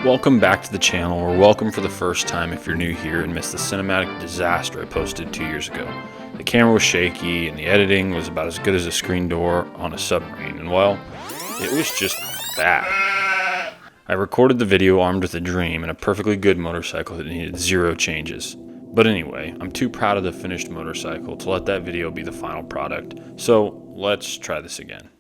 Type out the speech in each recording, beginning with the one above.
Welcome back to the channel, or welcome for the first time if you're new here and missed the cinematic disaster I posted 2 years ago. The camera was shaky and the editing was about as good as a screen door on a submarine, and well, it was just bad. I recorded the video armed with a dream and a perfectly good motorcycle that needed 0 changes. But anyway, I'm too proud of the finished motorcycle to let that video be the final product, so let's try this again.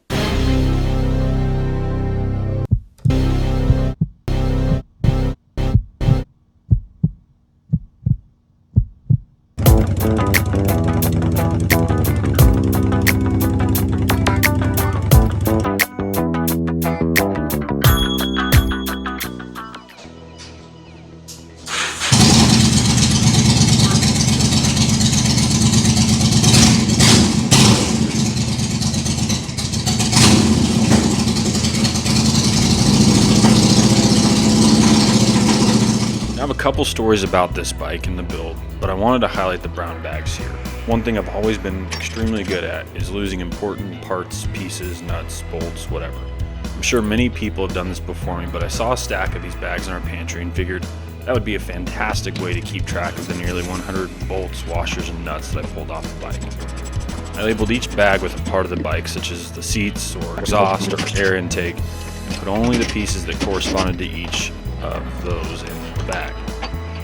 I have a couple stories about this bike and the build, but I wanted to highlight the brown bags here. One thing I've always been extremely good at is losing important parts, pieces, nuts, bolts, whatever. I'm sure many people have done this before me, but I saw a stack of these bags in our pantry and figured that would be a fantastic way to keep track of the nearly 100 bolts, washers, and nuts that I pulled off the bike. I labeled each bag with a part of the bike, such as the seats or exhaust or air intake, and put only the pieces that corresponded to each of those in the bag.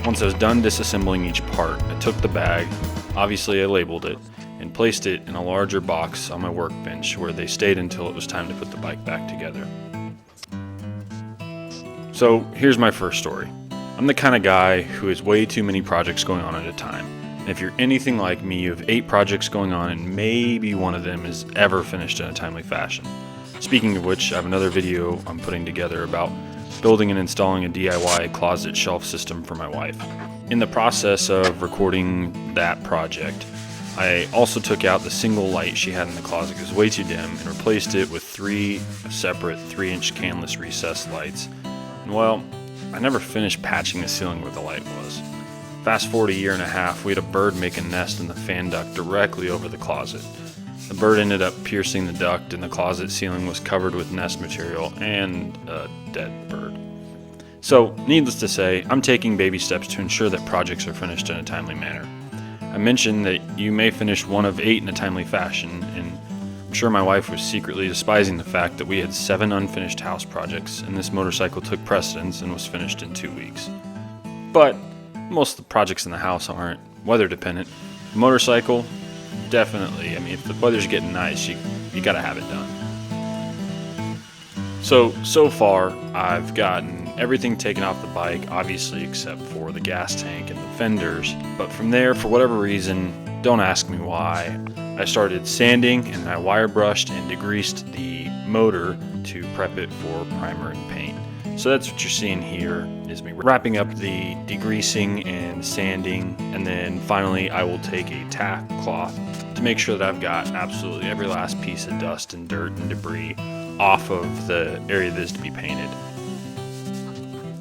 Once I was done disassembling each part, I took the bag, obviously I labeled it, and placed it in a larger box on my workbench where they stayed until it was time to put the bike back together. So here's my first story. I'm the kind of guy who has way too many projects going on at a time. And if you're anything like me, you have 8 projects going on and maybe one of them is ever finished in a timely fashion. Speaking of which, I have another video I'm putting together about building and installing a DIY closet shelf system for my wife. In the process of recording that project, I also took out the single light she had in the closet. It was way too dim, and replaced it with 3 separate 3-inch canless recessed lights. And well, I never finished patching the ceiling where the light was. Fast forward a year and a half, we had a bird make a nest in the fan duct directly over the closet. The bird ended up piercing the duct, and the closet ceiling was covered with nest material and a dead bird. So, needless to say, I'm taking baby steps to ensure that projects are finished in a timely manner. I mentioned that you may finish one of 8 in a timely fashion, and I'm sure my wife was secretly despising the fact that we had 7 unfinished house projects, and this motorcycle took precedence and was finished in 2 weeks. But most of the projects in the house aren't weather dependent. The motorcycle, definitely. I mean, if the weather's getting nice, you gotta have it done. So far, I've gotten everything taken off the bike, obviously except for the gas tank and the fenders. But from there, for whatever reason, don't ask me why, I started sanding and I wire brushed and degreased the motor to prep it for primer and paint. So that's what you're seeing here, is me wrapping up the degreasing and sanding, and then finally I will take a tack cloth to make sure that I've got absolutely every last piece of dust and dirt and debris off of the area that is to be painted.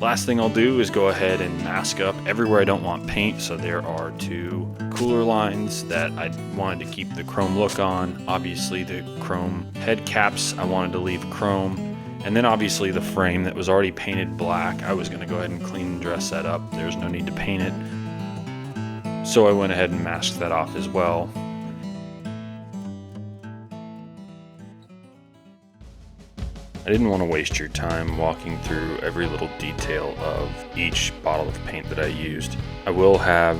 Last thing I'll do is go ahead and mask up everywhere I don't want paint. So there are 2 cooler lines that I wanted to keep the chrome look on. Obviously the chrome head caps I wanted to leave chrome. And then obviously the frame that was already painted black, I was going to go ahead and clean and dress that up. There's no need to paint it. So I went ahead and masked that off as well. I didn't want to waste your time walking through every little detail of each bottle of paint that I used. I will have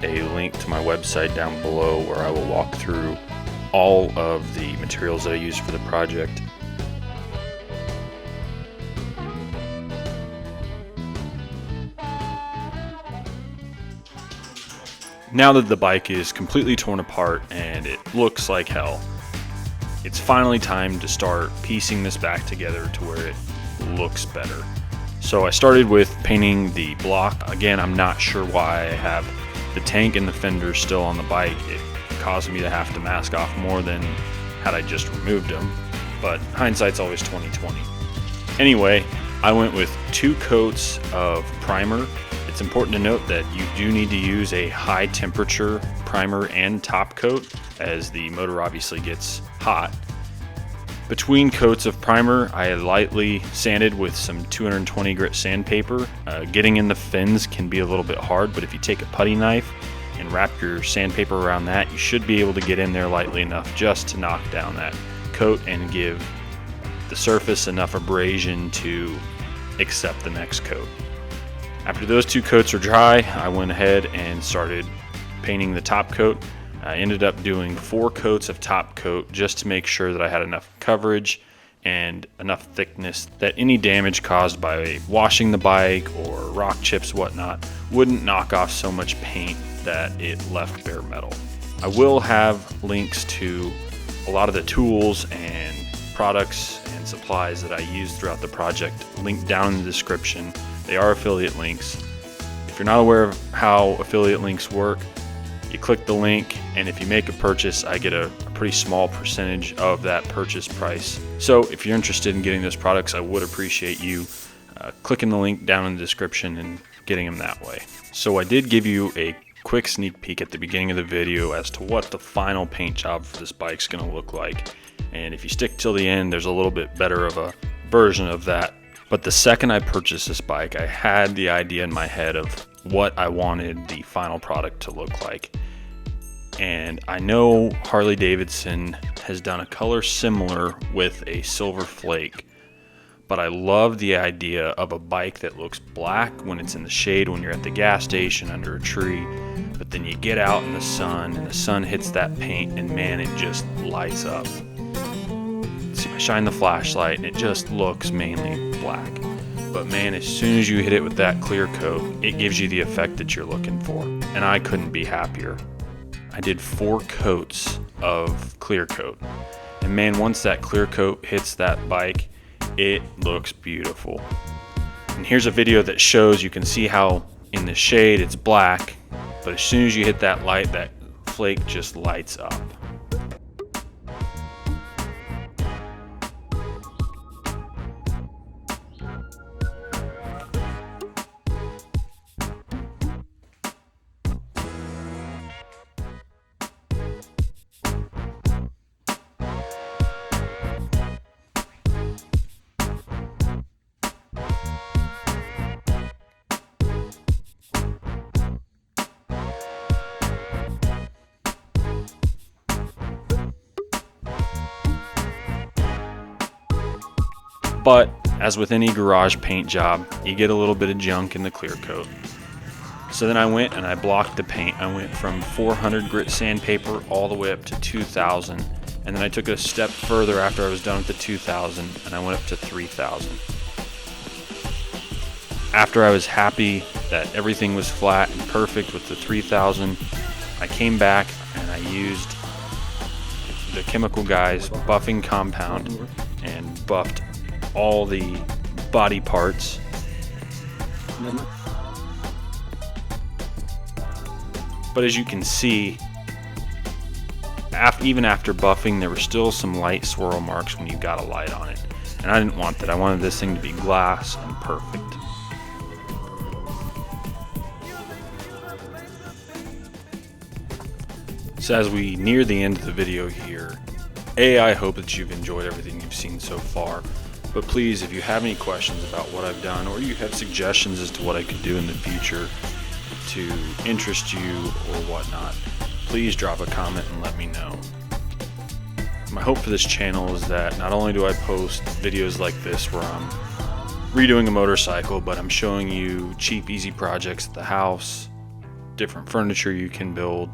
a link to my website down below where I will walk through all of the materials that I used for the project. Now that the bike is completely torn apart and it looks like hell, it's finally time to start piecing this back together to where it looks better. So I started with painting the block. Again, I'm not sure why I have the tank and the fenders still on the bike. It caused me to have to mask off more than had I just removed them, but hindsight's always 20/20. Anyway, I went with 2 coats of primer. It's important to note that you do need to use a high temperature primer and top coat, as the motor obviously gets hot. Between coats of primer, I lightly sanded with some 220 grit sandpaper. Getting in the fins can be a little bit hard, but if you take a putty knife and wrap your sandpaper around that, you should be able to get in there lightly enough just to knock down that coat and give the surface enough abrasion to accept the next coat. After those 2 coats are dry, I went ahead and started painting the top coat. I ended up doing 4 coats of top coat just to make sure that I had enough coverage and enough thickness that any damage caused by washing the bike or rock chips, whatnot, wouldn't knock off so much paint that it left bare metal. I will have links to a lot of the tools and products and supplies that I used throughout the project linked down in the description. They are affiliate links. If you're not aware of how affiliate links work, you click the link, and if you make a purchase, I get a pretty small percentage of that purchase price. So if you're interested in getting those products, I would appreciate you clicking the link down in the description and getting them that way. So I did give you a quick sneak peek at the beginning of the video as to what the final paint job for this bike's going to look like. And if you stick till the end, there's a little bit better of a version of that. But the second I purchased this bike, I had the idea in my head of what I wanted the final product to look like. And I know Harley Davidson has done a color similar with a silver flake, but I love the idea of a bike that looks black when it's in the shade, when you're at the gas station under a tree, but then you get out in the sun and the sun hits that paint and man, it just lights up. So I shine the flashlight and it just looks mainly black. But man, as soon as you hit it with that clear coat, it gives you the effect that you're looking for. And I couldn't be happier. I did 4 coats of clear coat. And man, once that clear coat hits that bike, it looks beautiful. And here's a video that shows, you can see how in the shade it's black, but as soon as you hit that light, that flake just lights up. But as with any garage paint job, you get a little bit of junk in the clear coat. So then I went and I blocked the paint. I went from 400 grit sandpaper all the way up to 2000. And then I took it a step further after I was done with the 2000 and I went up to 3000. After I was happy that everything was flat and perfect with the 3000, I came back and I used the Chemical Guys buffing compound and buffed all the body parts. But as you can see, even after buffing, there were still some light swirl marks when you got a light on it. And I didn't want that. I wanted this thing to be glass and perfect. So as we near the end of the video here, I hope that you've enjoyed everything you've seen so far. But please, if you have any questions about what I've done, or you have suggestions as to what I could do in the future to interest you or whatnot, please drop a comment and let me know. My hope for this channel is that not only do I post videos like this where I'm redoing a motorcycle, but I'm showing you cheap, easy projects at the house, different furniture you can build,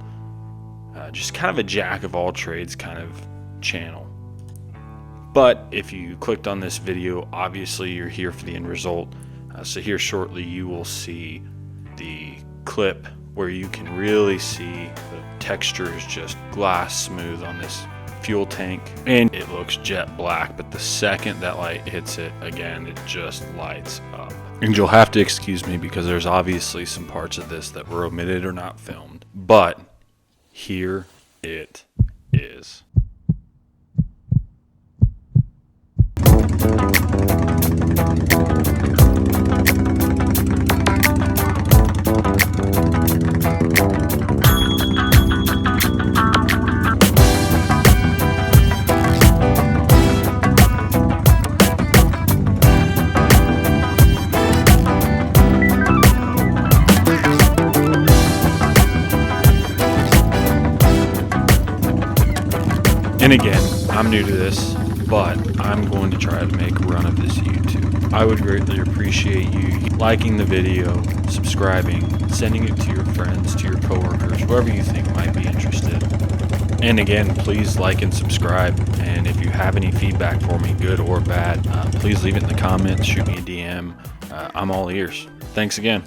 just kind of a jack of all trades kind of channel. But if you clicked on this video, obviously you're here for the end result. So here shortly you will see the clip where you can really see the texture is just glass smooth on this fuel tank, and it looks jet black, but the second that light hits it again, it just lights up. And you'll have to excuse me because there's obviously some parts of this that were omitted or not filmed, but here it is. And again, I'm new to this, but I'm going to try to make a run of this YouTube. I would greatly appreciate you liking the video, subscribing, sending it to your friends, to your coworkers, whoever you think might be interested. And again, please like and subscribe. And if you have any feedback for me, good or bad, please leave it in the comments, shoot me a DM. I'm all ears. Thanks again.